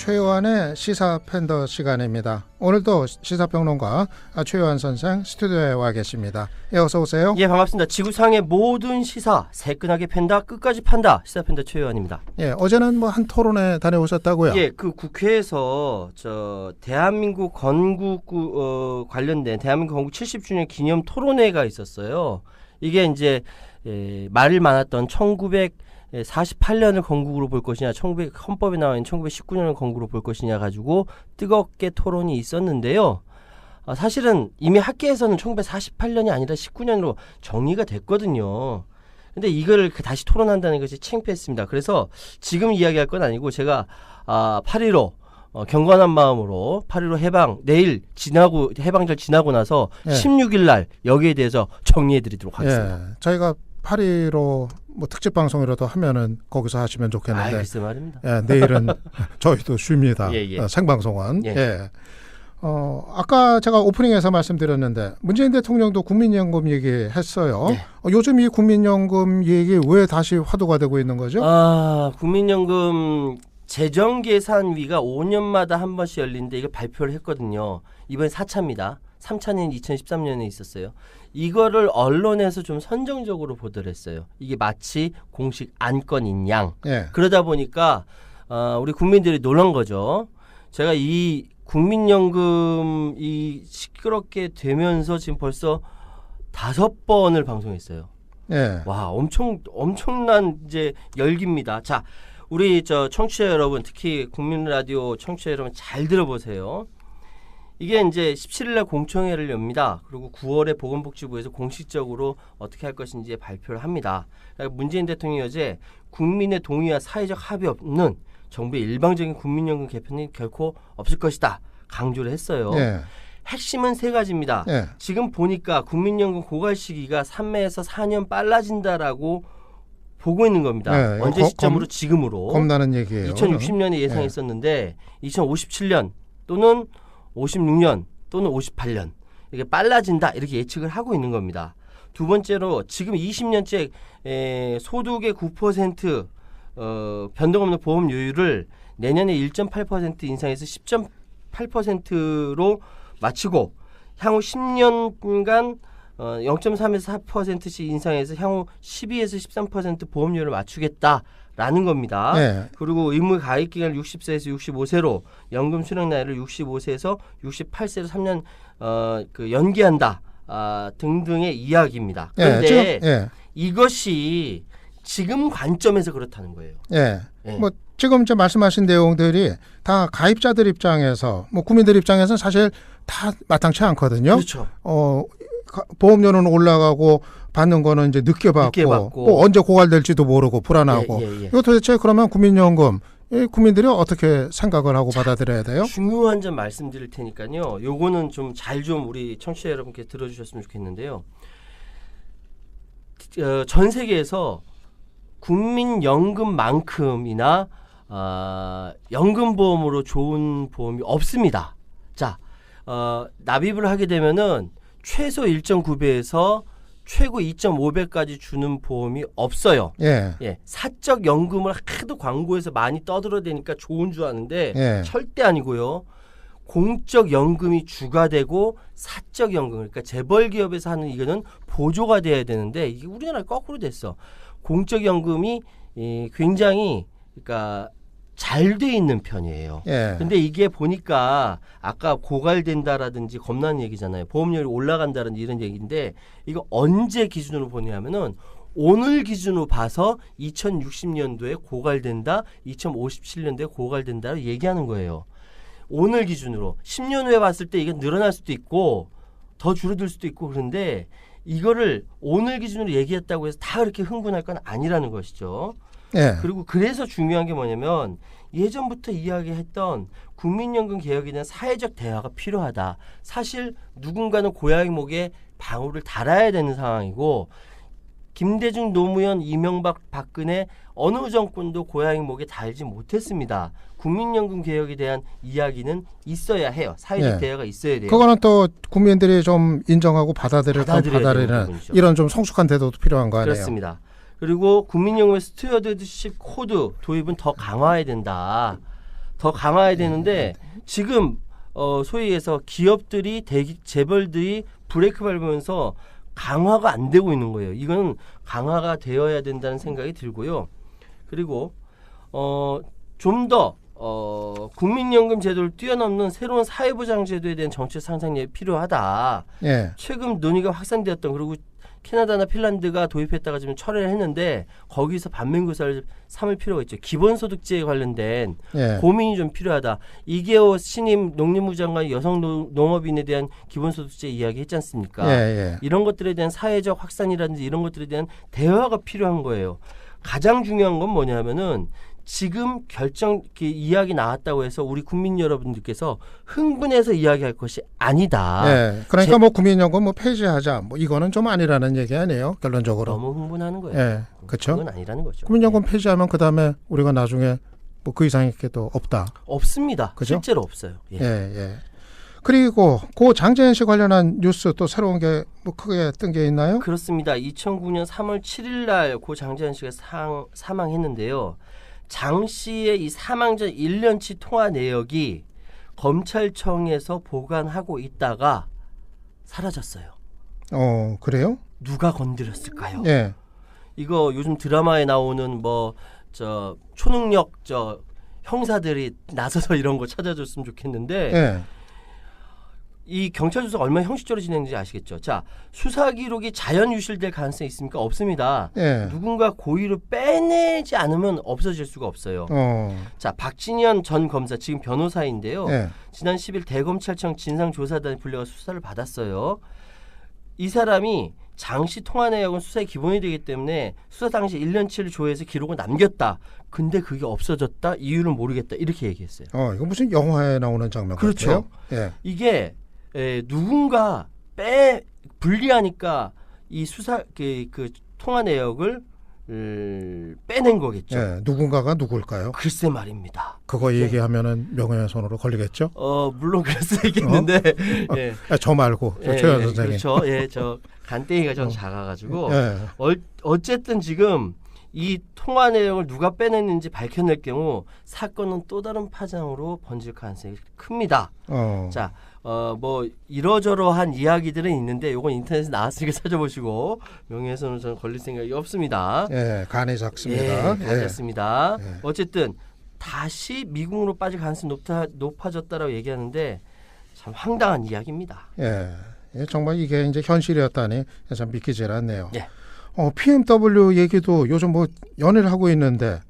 최요한의 시사팬더 시간입니다. 오늘도 시사평론가 최요한 선생 스튜디오에 와 계십니다. 예, 어서 오세요. 예, 반갑습니다. 지구상의 모든 시사 새끈하게 팬다 끝까지 판다 시사팬더 최요한입니다. 예, 어제는 뭐 한 토론회 다녀오셨다고요? 예, 그 국회에서 대한민국 건국 관련된 대한민국 건국 70주년 기념 토론회가 있었어요. 이게 이제 말을 많았던 1948년을 건국으로 볼 것이냐, 헌법에 나와 있는 1919년을 건국으로 볼 것이냐 가지고 뜨겁게 토론이 있었는데요. 사실은 이미 학계에서는 1948년이 아니라 19년으로 정리가 됐거든요. 근데 이걸 다시 토론한다는 것이 창피했습니다. 그래서 지금 이야기할 건 아니고 제가 8.15 경건한 마음으로 8.15 해방 내일 해방절 지나고 나서 16일 날 여기에 대해서 정리해드리도록 하겠습니다. 예, 저희가 8.15 뭐 특집 방송이라도 하면은 거기서 하시면 좋겠는데. 글쎄 말입니다. 예, 내일은 저희도 쉽니다. 예. 생방송은. 예. 예. 아까 제가 오프닝에서 말씀드렸는데 문재인 대통령도 국민연금 얘기했어요. 네. 요즘 이 국민연금 얘기 왜 다시 화두가 되고 있는 거죠? 국민연금 재정계산위가 5년마다 한 번씩 열리는데 이걸 발표를 했거든요. 이번에 4차입니다. 3차는 2013년에 있었어요. 이거를 언론에서 좀 선정적으로 보도를 했어요. 이게 마치 공식 안건인 양. 예. 그러다 보니까 우리 국민들이 놀란 거죠. 제가 이 국민연금이 시끄럽게 되면서 지금 벌써 5번을 방송했어요. 예. 와, 엄청난 이제 열기입니다. 자, 우리 청취자 여러분, 특히 국민라디오 청취자 여러분 잘 들어보세요. 이게 이제 17일날 공청회를 엽니다. 그리고 9월에 보건복지부에서 공식적으로 어떻게 할 것인지 발표를 합니다. 그러니까 문재인 대통령이 어제 국민의 동의와 사회적 합의 없는 정부의 일방적인 국민연금 개편이 결코 없을 것이다 강조를 했어요. 예. 핵심은 3가지입니다. 예. 지금 보니까 국민연금 고갈 시기가 3에서 4년 빨라진다라고 보고 있는 겁니다. 예. 언제 시점으로 지금으로. 겁나는 얘기예요. 2060년에 예상했었는데 2057년 또는 56년 또는 58년 이게 빨라진다 이렇게 예측을 하고 있는 겁니다. 두 번째로 지금 20년째 소득의 9% 변동 없는 보험료율을 내년에 1.8% 인상해서 10.8%로 맞추고 향후 10년간 0.3에서 4%씩 인상해서 향후 12에서 13% 보험료를 맞추겠다라는 겁니다. 예. 그리고 의무 가입 기간을 60세에서 65세로 연금 수령 나이를 65세에서 68세로 3년 연기한다 등등의 이야기입니다. 그런데 이것이 지금 관점에서 그렇다는 거예요. 예. 뭐 지금 이제 말씀하신 내용들이 다 가입자들 입장에서 뭐 국민들 입장에서는 사실 다 마땅치 않거든요. 그렇죠. 보험료는 올라가고 받는 거는 이제 늦게 받고 또 언제 고갈될지도 모르고 불안하고 이거 도대체 그러면 국민연금 국민들이 어떻게 생각을 하고 받아들여야 돼요? 중요한 점 말씀드릴 테니까요. 요거는 좀 우리 청취자 여러분께 들어주셨으면 좋겠는데요. 전 세계에서 국민연금만큼이나 연금보험으로 좋은 보험이 없습니다. 자, 납입을 하게 되면은 최소 1.9배에서 최고 2.5배까지 주는 보험이 없어요. 예. 사적 연금을 하도 광고에서 많이 떠들어대니까 좋은 줄 아는데 절대 아니고요. 공적 연금이 주가 되고 사적 연금, 그러니까 재벌 기업에서 하는 이거는 보조가 돼야 되는데 이게 우리나라 거꾸로 됐어. 공적 연금이 굉장히 그러니까 잘 돼 있는 편이에요. 근데 이게 보니까 아까 고갈된다라든지 겁나는 얘기잖아요. 보험료율이 올라간다든지 이런 얘기인데 이거 언제 기준으로 보냐면은 오늘 기준으로 봐서 2060년도에 고갈된다, 2057년도에 고갈된다로 얘기하는 거예요. 오늘 기준으로 10년 후에 봤을 때 이게 늘어날 수도 있고 더 줄어들 수도 있고 그런데 이거를 오늘 기준으로 얘기했다고 해서 다 그렇게 흥분할 건 아니라는 것이죠. 그리고 그래서 중요한 게 뭐냐면 예전부터 이야기했던 국민연금 개혁에 대한 사회적 대화가 필요하다. 사실 누군가는 고양이 목에 방울을 달아야 되는 상황이고 김대중, 노무현, 이명박, 박근혜 어느 정권도 고양이 목에 달지 못했습니다. 국민연금 개혁에 대한 이야기는 있어야 해요. 사회적 대화가 있어야 돼요. 그거는 또 국민들이 좀 인정하고 받아들이는 이런 좀 성숙한 태도도 필요한 거 아니에요? 그렇습니다. 그리고 국민연금의 스튜어드십 코드 도입은 더 강화해야 된다. 더 강화해야 되는데 지금 소위 해서 기업들이 재벌들이 브레이크 밟으면서 강화가 안 되고 있는 거예요. 이건 강화가 되어야 된다는 생각이 들고요. 그리고 좀 더 국민연금 제도를 뛰어넘는 새로운 사회보장 제도에 대한 정책 상상력이 필요하다. 예. 최근 논의가 확산되었던 그리고 캐나다나 핀란드가 도입했다가 지금 철회를 했는데 거기서 반면교사를 삼을 필요가 있죠. 기본소득제에 관련된 예. 고민이 좀 필요하다. 이계호 신임 농림부 장관이 여성 농업인에 대한 기본소득제 이야기했지 않습니까? 예. 이런 것들에 대한 사회적 확산이라든지 이런 것들에 대한 대화가 필요한 거예요. 가장 중요한 건 뭐냐면은 지금 이야기 나왔다고 해서 우리 국민 여러분들께서 흥분해서 이야기할 것이 아니다. 예. 그러니까 뭐 국민연금 뭐 폐지하자 뭐 이거는 좀 아니라는 얘기 아니에요. 결론적으로. 너무 흥분하는 거예요. 예. 그렇죠. 그건 아니라는 거죠. 국민연금 폐지하면 그 다음에 우리가 나중에 뭐 그 이상의 게 또 없다. 없습니다. 그죠? 실제로 없어요. 예. 예. 그리고 고 장재현 씨 관련한 뉴스 또 새로운 게 뭐 크게 뜬 게 있나요? 그렇습니다. 2009년 3월 7일 날 고 장재현 씨가 사망했는데요. 장 씨의 이 사망 전 1년치 통화 내역이 검찰청에서 보관하고 있다가 사라졌어요. 그래요? 누가 건드렸을까요? 예. 이거 요즘 드라마에 나오는 초능력 형사들이 나서서 이런 거 찾아줬으면 좋겠는데 예. 이 경찰 조사가 얼마나 형식적으로 진행되는지 아시겠죠? 자, 수사 기록이 자연 유실될 가능성이 있습니까? 없습니다. 예. 누군가 고의로 빼내지 않으면 없어질 수가 없어요. 자, 박진현 전 검사 지금 변호사인데요. 예. 지난 10일 대검찰청 진상조사단이 불려가 수사를 받았어요. 이 사람이 장씨 통화 내역은 수사의 기본이 되기 때문에 수사 당시 1년치를 조회해서 기록을 남겼다. 근데 그게 없어졌다. 이유는 모르겠다. 이렇게 얘기했어요. 이거 무슨 영화에 나오는 장면 그렇죠. 같아요. 예. 이게 누군가 분리하니까 이 수사 그 통화 내역을 빼낸 거겠죠. 예. 누군가가 누굴까요? 글쎄 말입니다. 그거 얘기하면은 명예훼손으로 걸리겠죠? 물론 그래서 얘기했는데 예. 저 말고 최현 선생님. 그렇죠. 예, 저 간땡이가 좀 작아가지고 예. 어쨌든 지금 이 통화 내용을 누가 빼냈는지 밝혀낼 경우 사건은 또 다른 파장으로 번질 가능성이 큽니다. 자, 뭐 이러저러한 이야기들은 있는데 이건 인터넷에 나왔으니까 찾아보시고 명예훼손은 저는 걸릴 생각이 없습니다. 예, 간이 작습니다. 예, 간이었습니다. 예. 어쨌든 다시 미국으로 빠질 가능성이 높아졌다라고 얘기하는데 참 황당한 이야기입니다. 예, 정말 이게 이제 현실이었다니 참 믿기질 않네요. 예. BMW 얘기도 요즘 뭐 연애를 하고 있는데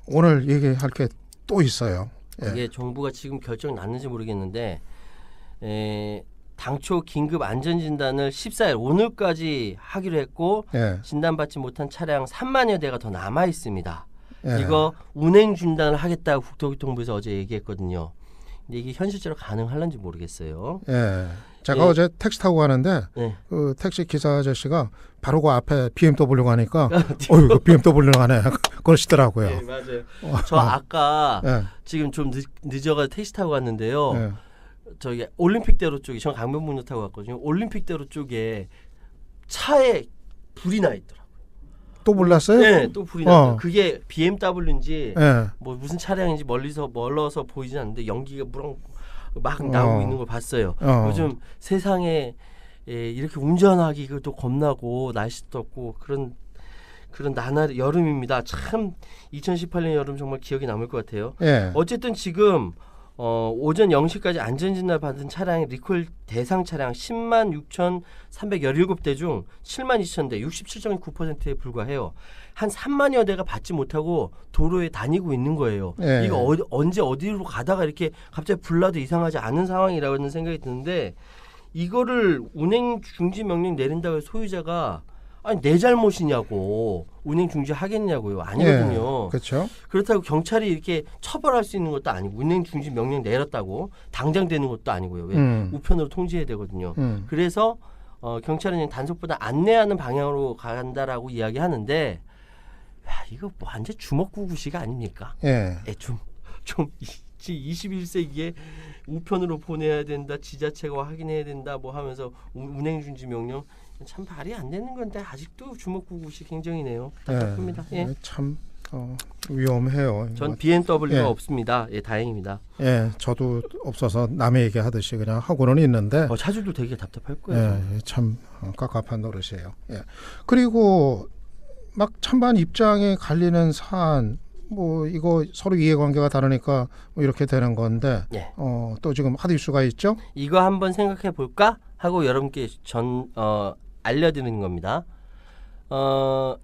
오늘 얘기할 게 또 있어요. 예. 이게 정부가 지금 결정 났는지 모르겠는데 당초 긴급 안전진단을 14일 오늘까지 하기로 했고 예. 진단받지 못한 차량 3만여 대가 더 남아 있습니다. 예. 이거 운행 중단을 하겠다고 국토교통부에서 어제 얘기했거든요. 근데 이게 현실적으로 가능할런지 모르겠어요. 예. 제가 어제 택시 타고 가는데 그 택시 기사 아저씨가 바로 그 앞에 BMW 가니까 그 BMW 가네 그러시더라고요. 네, 맞아요. 저 아까 지금 좀 늦어가지고 택시 타고 갔는데요. 저기 올림픽대로 쪽에 저 강변북로 타고 갔거든요. 올림픽대로 쪽에 차에 불이 나 있더라고요. 또 몰랐어요? 네, 또 불이 났어요. 그게 BMW인지 뭐 무슨 차량인지 멀어서 보이진 않는데 연기가 막 나오고 있는 걸 봤어요. 요즘 세상에 이렇게 운전하기도 겁나고 날씨도 덥고 그런 나날 여름입니다. 참 2018년 여름 정말 기억이 남을 것 같아요. 어쨌든 지금 오전 0시까지 안전진단 받은 차량의 리콜 대상 차량 10만 6,317대 중 7만 2천 대 67.9%에 불과해요. 한 3만여 대가 받지 못하고 도로에 다니고 있는 거예요. 이거 언제 어디로 가다가 이렇게 갑자기 불나도 이상하지 않은 상황이라는 생각이 드는데 이거를 운행 중지 명령 내린다고 해서 소유자가 아니 내 잘못이냐고 운행 중지하겠냐고요. 아니거든요. 그렇죠. 그렇다고 경찰이 이렇게 처벌할 수 있는 것도 아니고 운행 중지 명령 내렸다고 당장 되는 것도 아니고요. 왜? 우편으로 통지해야 되거든요. 그래서 경찰은 그냥 단속보다 안내하는 방향으로 간다라고 이야기하는데 이거 뭐 완전 주먹구구식 아닙니까? 좀 21세기에 우편으로 보내야 된다, 지자체가 확인해야 된다, 뭐 하면서 운행 중지 명령 참 발이 안 되는 건데 아직도 주먹구구식 행정이네요. 답답합니다. 참 위험해요. 전 BMW가 없습니다. 예, 다행입니다. 예, 저도 없어서 남의 얘기 하듯이 그냥 하고는 있는데. 차주도 되게 답답할 거예요. 예, 참 깝깝한 노릇이에요. 예. 그리고 막 찬반 입장이 갈리는 사안, 뭐 이거 서로 이해관계가 다르니까 뭐 이렇게 되는 건데, 예. 또 지금 핫 이슈가 있죠. 이거 한번 생각해 볼까 하고 여러분께 알려드리는 겁니다.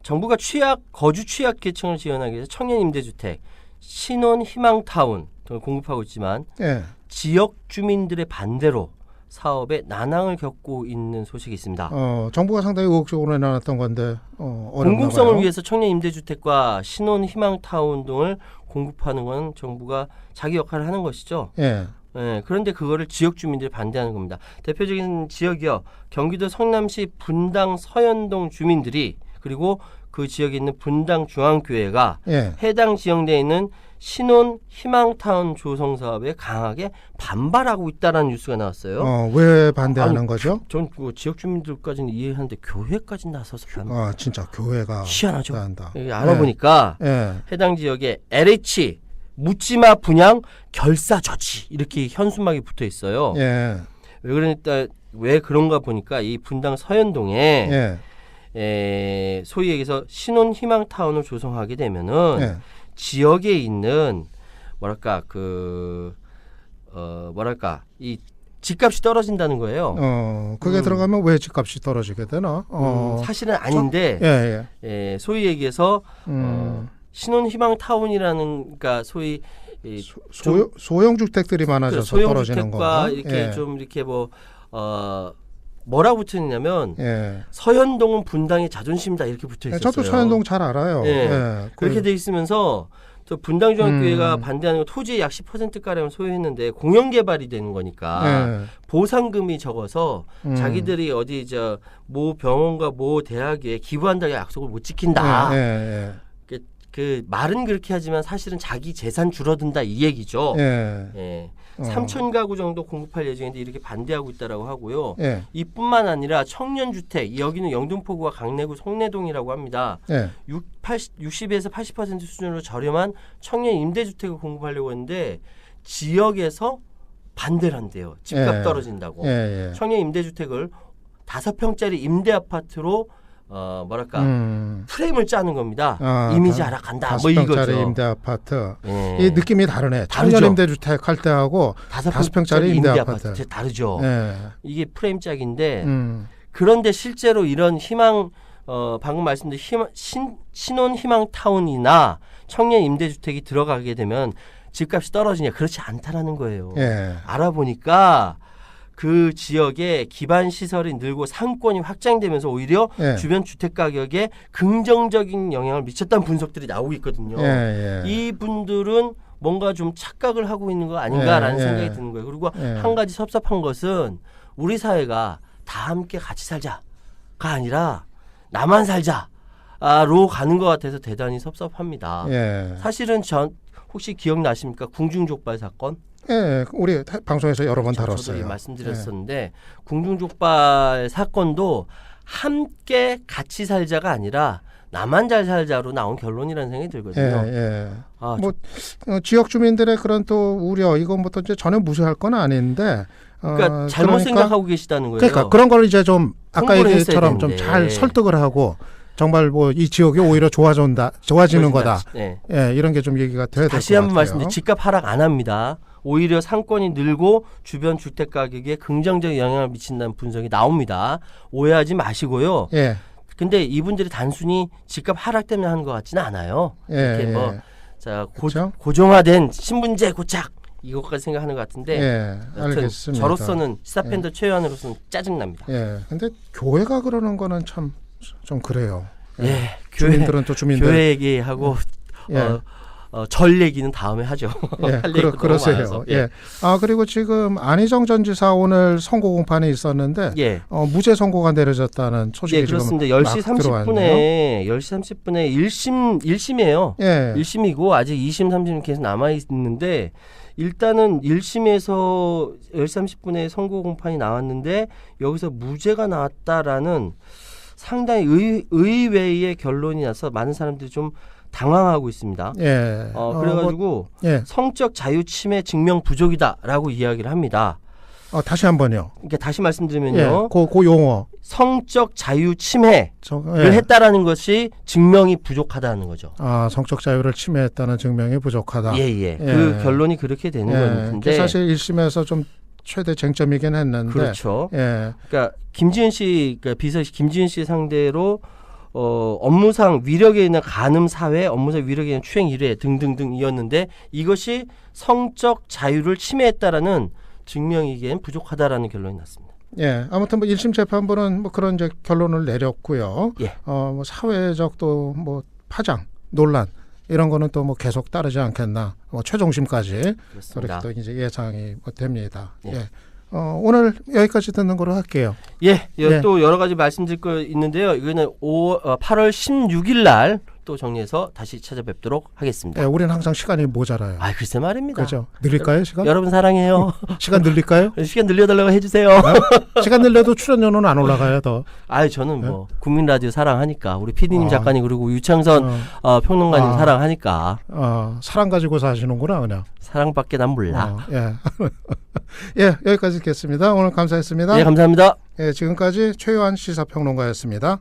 정부가 거주 취약 계층을 지원하기 위해서 청년 임대주택, 신혼 희망타운 등을 공급하고 있지만 예. 지역 주민들의 반대로 사업에 난항을 겪고 있는 소식이 있습니다. 정부가 상당히 의욕적으로 내놨던 건데 공공성을 위해서 청년 임대주택과 신혼 희망타운 등을 공급하는 건 정부가 자기 역할을 하는 것이죠. 예. 예, 그런데 그거를 지역 주민들이 반대하는 겁니다. 대표적인 지역이요. 경기도 성남시 분당 서현동 주민들이 그리고 그 지역에 있는 분당 중앙교회가 예. 해당 지역 내에 있는 신혼 희망타운 조성 사업에 강하게 반발하고 있다라는 뉴스가 나왔어요. 왜 반대하는 거죠? 전 그 지역 주민들까지는 이해하는데 교회까지 나서서 진짜 교회가 희한하죠. 반대한다. 알아보니까 해당 지역에 LH 묻지마 분양 결사 저지 이렇게 현수막이 붙어 있어요. 예. 왜 그런가 보니까 이 분당 서현동에 소위 얘기해서 신혼 희망 타운을 조성하게 되면은 지역에 있는 이 집값이 떨어진다는 거예요. 그게 들어가면 왜 집값이 떨어지게 되나? 사실은 아닌데 소위 얘기해서 신혼 희망 타운이라는 그러니까 소위 소형 주택들이 많아져서 소형 떨어지는 주택과 건가? 이렇게 좀 이렇게 뭐라고 붙어있냐면 서현동은 분당의 자존심이다 이렇게 붙어 있었어요. 저도 서현동 잘 알아요. 그렇게 돼 있으면서 저 분당중앙교회가 반대하는 거 토지의 약 10%가량을 소유했는데 공영 개발이 되는 거니까 보상금이 적어서 자기들이 어디 모 병원과 모 대학에 기부한다고 약속을 못 지킨다. 그 말은 그렇게 하지만 사실은 자기 재산 줄어든다 이 얘기죠. 3천 가구 정도 공급할 예정인데 이렇게 반대하고 있다라고 하고요. 이뿐만 아니라 청년주택 여기는 영등포구와 강내구 송내동이라고 합니다. 60에서 80% 수준으로 저렴한 청년 임대주택을 공급하려고 했는데 지역에서 반대를 한대요. 집값 떨어진다고. 청년 임대주택을 5평짜리 임대아파트로 프레임을 짜는 겁니다. 이미지 하락한다. 뭐 이거죠. 임대 아파트. 이 느낌이 다르네. 청년 임대 주택 할 때하고 5평짜리 임대 아파트 다르죠. 이게 프레임 짝인데 그런데 실제로 이런 방금 말씀드린 신혼 희망 타운이나 청년 임대 주택이 들어가게 되면 집값이 떨어지냐? 그렇지 않다라는 거예요. 알아보니까 그 지역에 기반 시설이 늘고 상권이 확장되면서 오히려 주변 주택 가격에 긍정적인 영향을 미쳤다는 분석들이 나오고 있거든요. 이 분들은 뭔가 좀 착각을 하고 있는 거 아닌가라는 생각이 드는 거예요. 그리고 한 가지 섭섭한 것은 우리 사회가 다 함께 같이 살자가 아니라 나만 살자로 가는 것 같아서 대단히 섭섭합니다. 사실은 혹시 기억나십니까? 궁중족발 사건? 우리 방송에서 여러 번 다뤘어요. 저도 말씀드렸었는데 궁중족발 사건도 함께 같이 살자가 아니라 나만 잘 살자로 나온 결론이라는 생각이 들거든요. 지역 주민들의 그런 또 우려 이건 뭐 또 이제 전혀 무시할 건 아닌데 그러니까 잘못 생각하고 계시다는 거예요. 그러니까 그런 걸 이제 좀 아까 얘기처럼 좀 잘 설득을 하고 정말 뭐 이 지역이 오히려 좋아지는 거다. 이런 게 좀 얘기가 돼야 될 것 같아요. 다시 한번 말씀드리면 집값 하락 안 합니다. 오히려 상권이 늘고 주변 주택 가격에 긍정적 영향을 미친다는 분석이 나옵니다. 오해하지 마시고요. 근데 이분들이 단순히 집값 하락 때문에 하는 것 같지는 않아요. 이렇게 고정화된 신분제 고착 이것까지 생각하는 것 같은데 알겠습니다. 저로서는 시사팬더 최연으로서는 짜증납니다. 근데 교회가 그러는 거는 참 좀 그래요. 주민들은 또 주민들 교회 얘기하고 절 얘기는 다음에 하죠. 그러세요. 그리고 지금 안희정 전 지사 오늘 선고 공판이 있었는데 무죄 선고가 내려졌다는 소식이 그렇습니다. 지금 10시 30분에 10시 30분에 1심이에요. 1심이고 아직 2심, 3심 계속 남아 있는데 일단은 1심에서 10시 30분에 선고 공판이 나왔는데 여기서 무죄가 나왔다라는 상당히 의외의 결론이 나서 많은 사람들이 좀 당황하고 있습니다. 예. 그래가지고 성적 자유 침해 증명 부족이다라고 이야기를 합니다. 다시 한번요. 그러니까 다시 말씀드리면요. 그 용어. 성적 자유 침해를 했다라는 것이 증명이 부족하다는 거죠. 성적 자유를 침해했다는 증명이 부족하다. 예. 그 결론이 그렇게 되는 건데 사실 1심에서 좀 최대 쟁점이긴 했는데. 그렇죠. 그러니까 김지은 씨, 그러니까 비서실 김지은 씨 상대로 업무상 위력에 있는 간음 사회, 업무상 위력에 있는 추행 1회 등등등이었는데 이것이 성적 자유를 침해했다라는 증명이기엔 부족하다라는 결론이 났습니다. 예, 아무튼 뭐 1심 재판부는 뭐 그런 이제 결론을 내렸고요. 뭐 사회적 또 뭐 파장, 논란 이런 거는 또 뭐 계속 따르지 않겠나. 뭐 최종심까지 그렇게 또 이제 예상이 됩니다. 오늘 여기까지 듣는 거로 할게요. 또 여러 가지 말씀드릴 거 있는데요. 이거는 8월 16일 날 또 정리해서 다시 찾아뵙도록 하겠습니다. 우리는 항상 시간이 모자라요. 글쎄 말입니다. 그렇죠. 늘릴까요, 시간? 여러분 사랑해요. 시간 늘릴까요? 시간 늘려달라고 해주세요. 시간 늘려도 출연료는 안 올라가요, 더. 저는 뭐 국민 라디오 사랑하니까 우리 PD님 작가님 그리고 유창선 평론가님 사랑하니까. 사랑 가지고 사시는구나, 그냥. 사랑밖에 난 몰라. 여기까지 듣겠습니다. 오늘 감사했습니다. 감사합니다. 지금까지 최요한 시사평론가였습니다.